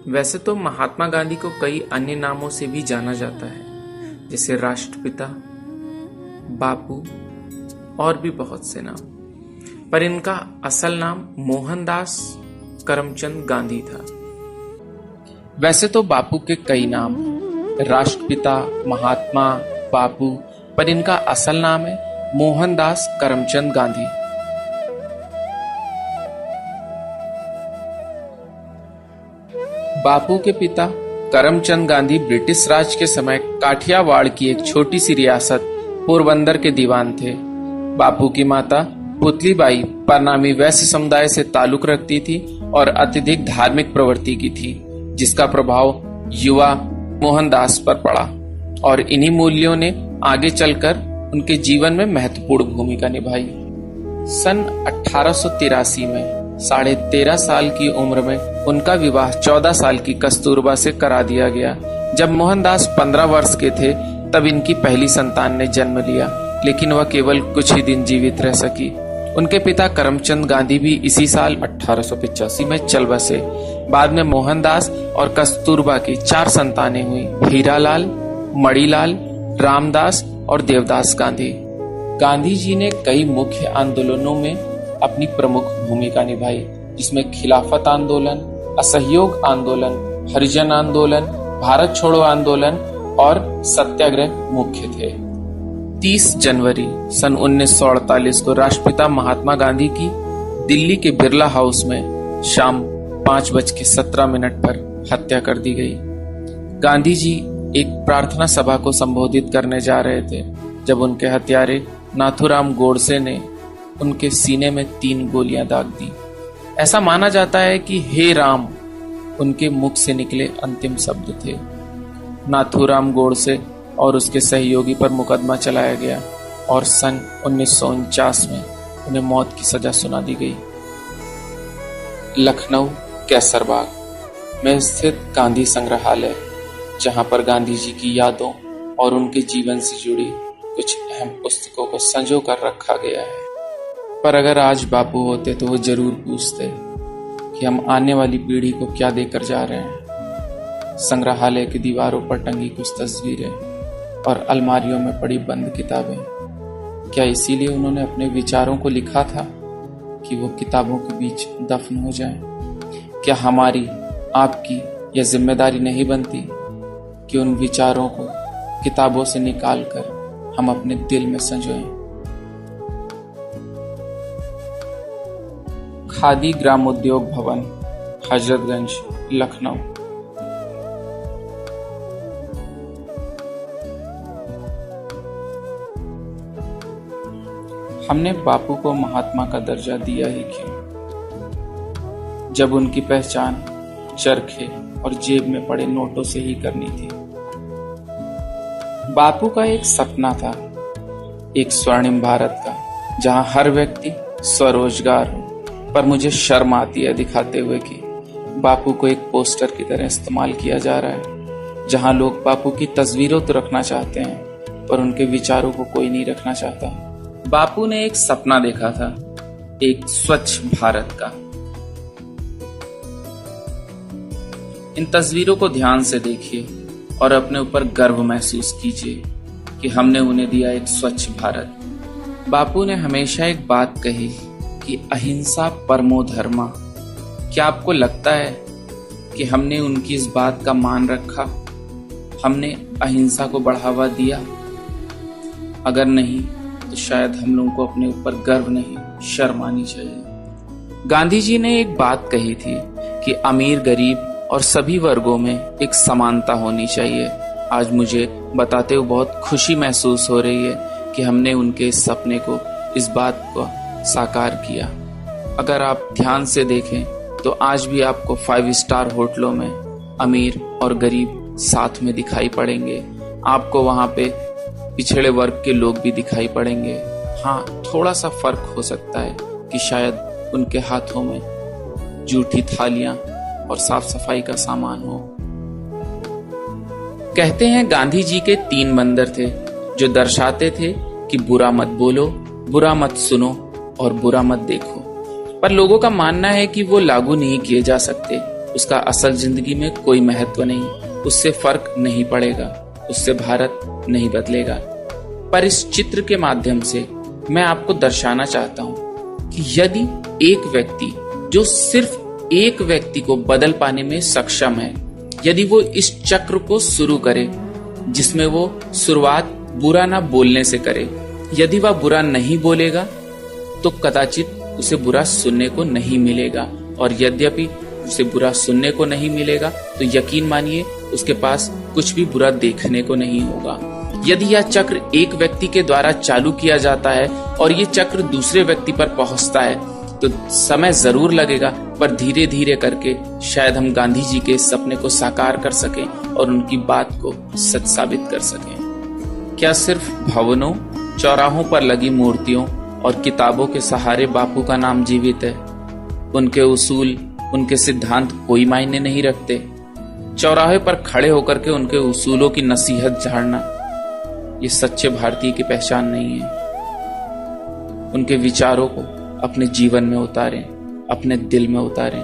वैसे तो महात्मा गांधी को कई अन्य नामों से भी जाना जाता है, जैसे राष्ट्रपिता, बापू और भी बहुत से नाम, पर इनका असल नाम मोहनदास करमचंद गांधी था। वैसे तो बापू के कई नाम, राष्ट्रपिता, महात्मा, बापू, पर इनका असल नाम है मोहनदास करमचंद गांधी। बापू के पिता करमचंद गांधी ब्रिटिश राज के समय काठियावाड़ की एक छोटी सी रियासत पोरबंदर के दीवान थे। बापू की माता पुतलीबाई परनामी वैश्य समुदाय से ताल्लुक रखती थी और अत्यधिक धार्मिक प्रवृत्ति की थी, जिसका प्रभाव युवा मोहनदास पर पड़ा और इन्हीं मूल्यों ने आगे चलकर उनके जीवन में महत्वपूर्ण भूमिका निभाई। सन 1883 में 13.5 साल की उम्र में उनका विवाह 14 साल की कस्तूरबा से करा दिया गया। जब मोहनदास 15 वर्ष के थे तब इनकी पहली संतान ने जन्म लिया, लेकिन वह केवल कुछ ही दिन जीवित रह सकी। उनके पिता करमचंद गांधी भी इसी साल 1885 में चल बसे। बाद में मोहनदास और कस्तूरबा की 4 संतानें हुई, हीरालाल, मणिलाल, रामदास और देवदास गांधी। गांधी जी ने कई मुख्य आंदोलनों में अपनी प्रमुख भूमिका निभाई, जिसमें खिलाफत आंदोलन, असहयोग आंदोलन, हरिजन आंदोलन, भारत छोड़ो आंदोलन और सत्याग्रह मुख्य थे। 30 जनवरी सन 1948 को राष्ट्रपिता महात्मा गांधी की दिल्ली के बिरला हाउस में शाम 5:17 पर हत्या कर दी गई। गांधी जी एक प्रार्थना सभा को संबोधित करने जा रहे थे जब उनके हत्यारे नाथूराम गोडसे ने उनके सीने में 3 गोलियां दाग दी। ऐसा माना जाता है कि हे राम उनके मुख से निकले अंतिम शब्द थे। नाथूराम गोडसे और उसके सहयोगी पर मुकदमा चलाया गया और सन 1949 में उन्हें मौत की सजा सुना दी गई। लखनऊ कैसरबाग में स्थित गांधी संग्रहालय, जहां पर गांधी जी की यादों और उनके जीवन से जुड़ी कुछ अहम पुस्तकों को संजो कर रखा गया है। पर अगर आज बापू होते तो वो जरूर पूछते कि हम आने वाली पीढ़ी को क्या देकर जा रहे हैं। संग्रहालय की दीवारों पर टंगी कुछ तस्वीरें और अलमारियों में पड़ी बंद किताबें, क्या इसीलिए उन्होंने अपने विचारों को लिखा था कि वो किताबों के बीच दफन हो जाएं? क्या हमारी, आपकी यह जिम्मेदारी नहीं बनती कि उन विचारों को किताबों से निकालकर हम अपने दिल में संजोएं? खादी ग्रामोद्योग भवन, हजरतगंज, लखनऊ। हमने बापू को महात्मा का दर्जा दिया ही क्यों, जब उनकी पहचान चरखे और जेब में पड़े नोटों से ही करनी थी। बापू का एक सपना था, एक स्वर्णिम भारत का, जहां हर व्यक्ति स्वरोजगार हो। पर मुझे शर्म आती है दिखाते हुए कि बापू को एक पोस्टर की तरह इस्तेमाल किया जा रहा है, जहां लोग बापू की तस्वीरों तो रखना चाहते हैं पर उनके विचारों को कोई नहीं रखना चाहता। बापू ने एक सपना देखा था, एक स्वच्छ भारत का। इन तस्वीरों को ध्यान से देखिए और अपने ऊपर गर्व महसूस कीजिए कि हमने उन्हें दिया एक स्वच्छ भारत। बापू ने हमेशा एक बात कही कि अहिंसा परमो धर्मा। क्या आपको लगता है कि हमने उनकी इस बात का मान रखा? हमने अहिंसा को बढ़ावा दिया? अगर नहीं तो शायद हम लोगों को अपने ऊपर गर्व नहीं, शर्म आनी चाहिए। गांधी जी ने एक बात कही थी कि अमीर गरीब और सभी वर्गों में एक समानता होनी चाहिए। आज मुझे बताते हुए बहुत खुशी महसूस हो रही है कि हमने उनके इस सपने को, इस बात को साकार किया। अगर आप ध्यान से देखें तो आज भी आपको 5 स्टार होटलों में अमीर और गरीब साथ में दिखाई पड़ेंगे। आपको वहां पे पिछड़े वर्ग के लोग भी दिखाई पड़ेंगे। हाँ, थोड़ा सा फर्क हो सकता है कि शायद उनके हाथों में जूठी थालियां और साफ सफाई का सामान हो। कहते हैं गांधी जी के 3 मंदिर थे जो दर्शाते थे कि बुरा मत बोलो, बुरा मत सुनो और बुरा मत देखो। पर लोगों का मानना है कि वो लागू नहीं किए जा सकते। उसका असल जिंदगी में कोई महत्व नहीं, उससे फर्क नहीं पड़ेगा, उससे भारत नहीं बदलेगा। पर इस चित्र के माध्यम से मैं आपको दर्शाना चाहता हूं कि यदि एक व्यक्ति जो सिर्फ एक व्यक्ति को बदल पाने में सक्षम है, यदि वो इस चक्र को शुरू करे जिसमें वो शुरुआत बुरा ना बोलने से करे, यदि वह बुरा नहीं बोलेगा तो कदाचित उसे बुरा सुनने को नहीं मिलेगा, और यद्यपि उसे बुरा सुनने को नहीं मिलेगा तो यकीन मानिए उसके पास कुछ भी बुरा देखने को नहीं होगा। यदि यह चक्र एक व्यक्ति के द्वारा चालू किया जाता है और ये चक्र दूसरे व्यक्ति पर पहुंचता है तो समय जरूर लगेगा, पर धीरे धीरे करके शायद हम गांधी जी के सपने को साकार कर सकें और उनकी बात को सच साबित कर सकें। क्या सिर्फ भवनों, चौराहों पर लगी मूर्तियों और किताबों के सहारे बापू का नाम जीवित है? उनके उसूल, उनके सिद्धांत कोई मायने नहीं रखते। चौराहे पर खड़े होकर के उनके उसूलों की नसीहत झाड़ना ये सच्चे भारतीय की पहचान नहीं है। उनके विचारों को अपने जीवन में उतारें, अपने दिल में उतारें,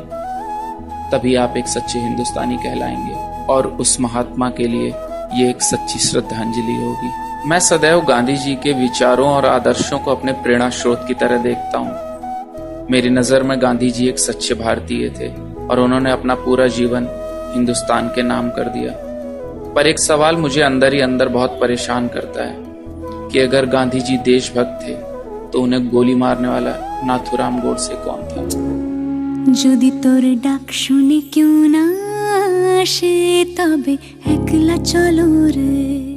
तभी आप एक सच्चे हिंदुस्तानी कहलाएंगे और उस महात्मा के लिए ये एक सच्ची श्रद्धांजलि होगी। मैं सदैव गांधी जी के विचारों और आदर्शों को अपने प्रेरणा स्रोत की तरह देखता हूँ। मेरी नजर में गांधी जी एक सच्चे भारतीय थे और उन्होंने अपना पूरा जीवन हिंदुस्तान के नाम कर दिया। पर एक सवाल मुझे अंदर ही अंदर बहुत परेशान करता है कि अगर गांधी जी देशभक्त थे तो उन्हें गोली मारने वाला नाथूराम गोडसे कौन था? যদি তোর ডাক শুনে কেউ না আসে তবে একলা চলো রে।